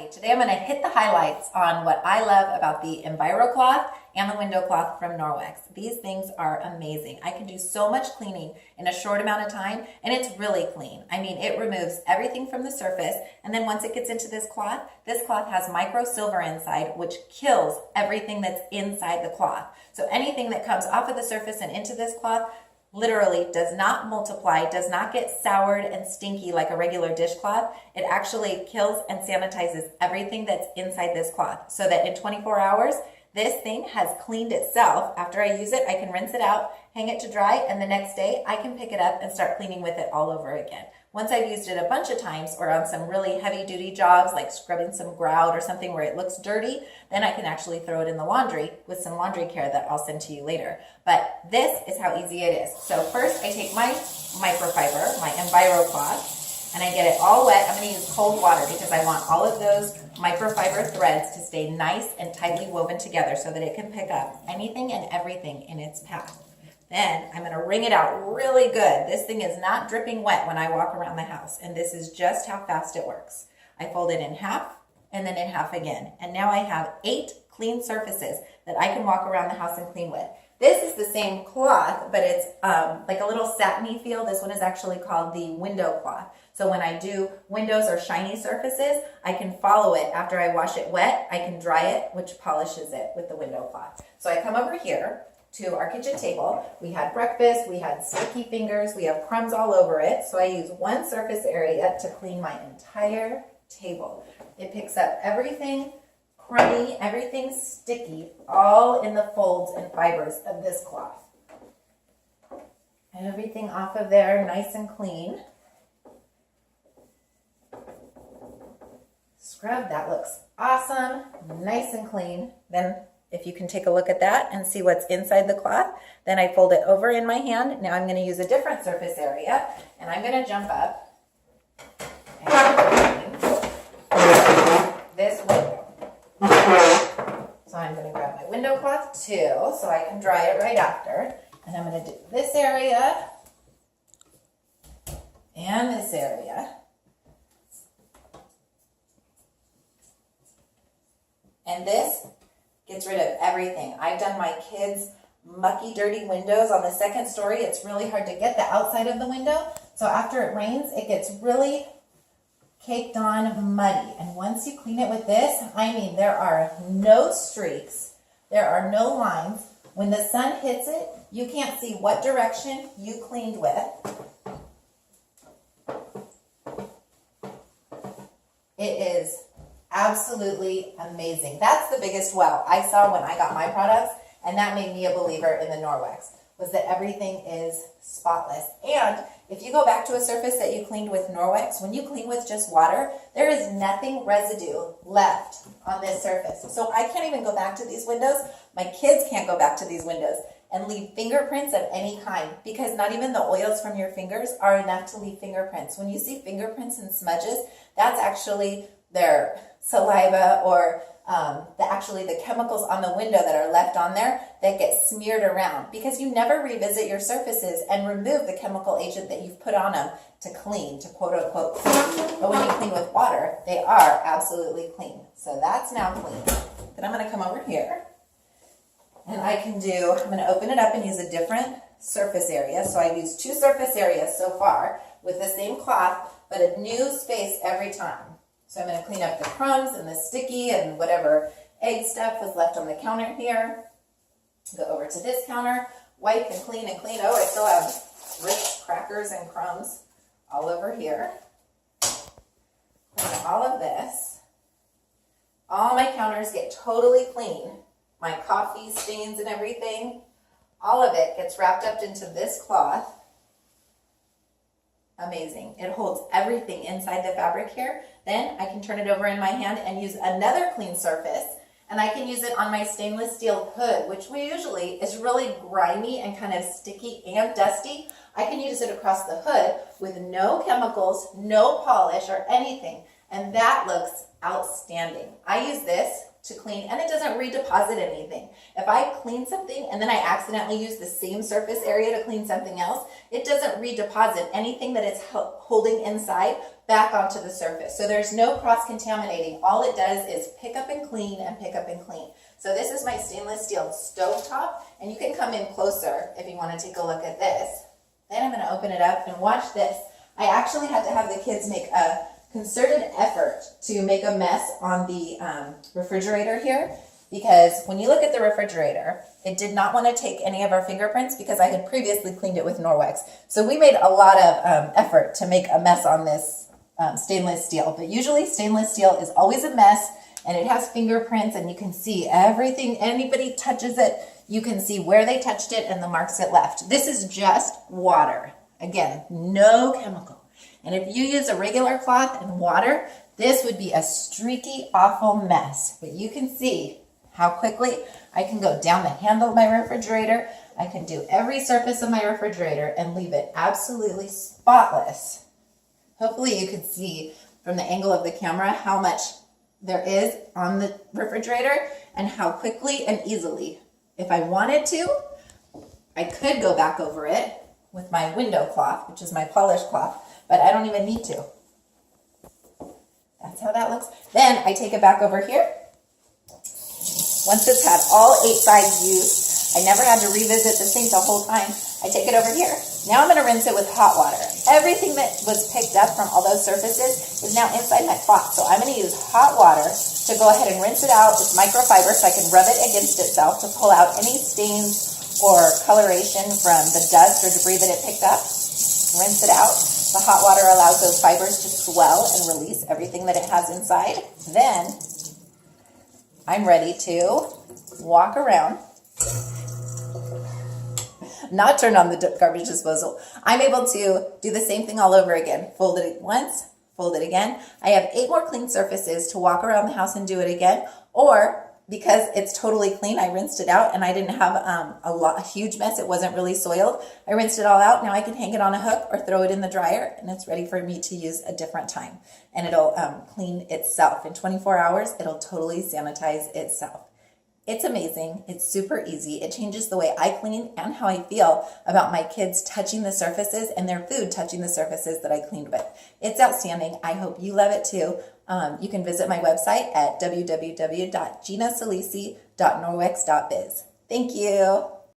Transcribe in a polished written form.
Natalie. Today I'm going to hit the highlights on what I love about the Envirocloth and the window cloth from Norwex. These things are amazing. I can do so much cleaning in a short amount of time, and it's really clean. I mean, it removes everything from the surface, and then once it gets into this cloth has micro silver inside, which kills everything that's inside the cloth. So anything that comes off of the surface and into this cloth literally does not multiply, does not get soured and stinky like a regular dishcloth. It actually kills and sanitizes everything that's inside this cloth, so that in 24 hours, this thing has cleaned itself. After I use it, I can rinse it out, hang it to dry, and the next day I can pick it up and start cleaning with it all over again. Once I've used it a bunch of times or on some really heavy duty jobs like scrubbing some grout or something where it looks dirty, then I can actually throw it in the laundry with some laundry care that I'll send to you later. But this is how easy it is. So first I take my microfiber, my Envirocloth, and I get it all wet. I'm going to use cold water because I want all of those microfiber threads to stay nice and tightly woven together so that it can pick up anything and everything in its path. Then I'm going to wring it out really good. This thing is not dripping wet when I walk around the house, and this is just how fast it works. I fold it in half and then in half again, and now I have 8 clean surfaces that I can walk around the house and clean with. This is the same cloth, but it's like a little satiny feel. This one is actually called the window cloth. So when I do windows or shiny surfaces, I can follow it. After I wash it wet, I can dry it, which polishes it with the window cloth. So I come over here to our kitchen table. We had breakfast, we had sticky fingers, we have crumbs all over it. So I use one surface area to clean my entire table. It picks up everything crummy, everything sticky, all in the folds and fibers of this cloth. And everything off of there nice and clean. Scrub, that looks awesome, nice and clean. Then if you can take a look at that and see what's inside the cloth, then I fold it over in my hand. Now I'm going to use a different surface area, and I'm going to jump up and clean this window. So I'm going to grab my window cloth too, so I can dry it right after. And I'm going to do this area and this area. And this gets rid of everything. I've done my kids' mucky, dirty windows on the second story. It's really hard to get the outside of the window. So after it rains, it gets really caked on muddy. And once you clean it with this, I mean, there are no streaks. There are no lines. When the sun hits it, you can't see what direction you cleaned with. It is absolutely amazing. That's the biggest wow I saw when I got my products, and that made me a believer in the Norwex, was that everything is spotless. And if you go back to a surface that you cleaned with Norwex, when you clean with just water, there is nothing residue left on this surface. So I can't even go back to these windows. My kids can't go back to these windows and leave fingerprints of any kind, because not even the oils from your fingers are enough to leave fingerprints. When you see fingerprints and smudges, that's actually their saliva or the chemicals on the window that are left on there that get smeared around, because you never revisit your surfaces and remove the chemical agent that you've put on them to clean, to quote unquote clean. But when you clean with water, they are absolutely clean. So that's now clean. Then I'm going to come over here and I'm going to open it up and use a different surface area. So I've used 2 surface areas so far with the same cloth, but a new space every time. So I'm going to clean up the crumbs and the sticky and whatever egg stuff was left on the counter here. Go over to this counter, wipe and clean and clean. Oh, I still have rich crackers and crumbs all over here. Clean all of this. All my counters get totally clean. My coffee stains and everything, all of it gets wrapped up into this cloth. Amazing. It holds everything inside the fabric here. Then I can turn it over in my hand and use another clean surface, and I can use it on my stainless steel hood, which usually is really grimy and kind of sticky and dusty. I can use it across the hood with no chemicals, no polish or anything. And that looks outstanding. I use this to clean, and it doesn't redeposit anything. If I clean something and then I accidentally use the same surface area to clean something else, it doesn't redeposit anything that it's holding inside back onto the surface. So there's no cross-contaminating. All it does is pick up and clean and pick up and clean. So this is my stainless steel stovetop, and you can come in closer if you want to take a look at this. Then I'm going to open it up and watch this. I actually had to have the kids make a concerted effort to make a mess on the refrigerator here, because when you look at the refrigerator, it did not want to take any of our fingerprints because I had previously cleaned it with Norwex. So we made a lot of effort to make a mess on this stainless steel. But usually stainless steel is always a mess, and it has fingerprints, and you can see everything. Anybody touches it, you can see where they touched it and the marks it left. This is just water. Again, no chemical. And if you use a regular cloth and water, this would be a streaky, awful mess. But you can see how quickly I can go down the handle of my refrigerator. I can do every surface of my refrigerator and leave it absolutely spotless. Hopefully you can see from the angle of the camera how much there is on the refrigerator and how quickly and easily, if I wanted to, I could go back over it with my window cloth, which is my polished cloth, but I don't even need to. That's how that looks. Then I take it back over here. Once it's had all 8 sides used, I never had to revisit the sink the whole time. I take it over here. Now I'm going to rinse it with hot water. Everything that was picked up from all those surfaces is now inside my cloth. So I'm going to use hot water to go ahead and rinse it out. It's microfiber, so I can rub it against itself to pull out any stains or coloration from the dust or debris that it picked up. Rinse it out. The hot water allows those fibers to swell and release everything that it has inside. Then I'm ready to walk around, not turn on the garbage disposal. I'm able to do the same thing all over again. Fold it once, fold it again. I have 8 more clean surfaces to walk around the house and do it again. Or because it's totally clean, I rinsed it out and I didn't have a huge mess. It wasn't really soiled. I rinsed it all out. Now I can hang it on a hook or throw it in the dryer, and it's ready for me to use a different time. And it'll clean itself. In 24 hours, it'll totally sanitize itself. It's amazing. It's super easy. It changes the way I clean and how I feel about my kids touching the surfaces and their food touching the surfaces that I cleaned with. It's outstanding. I hope you love it too. You can visit my website at www.ginasalisi.norwex.biz. Thank you.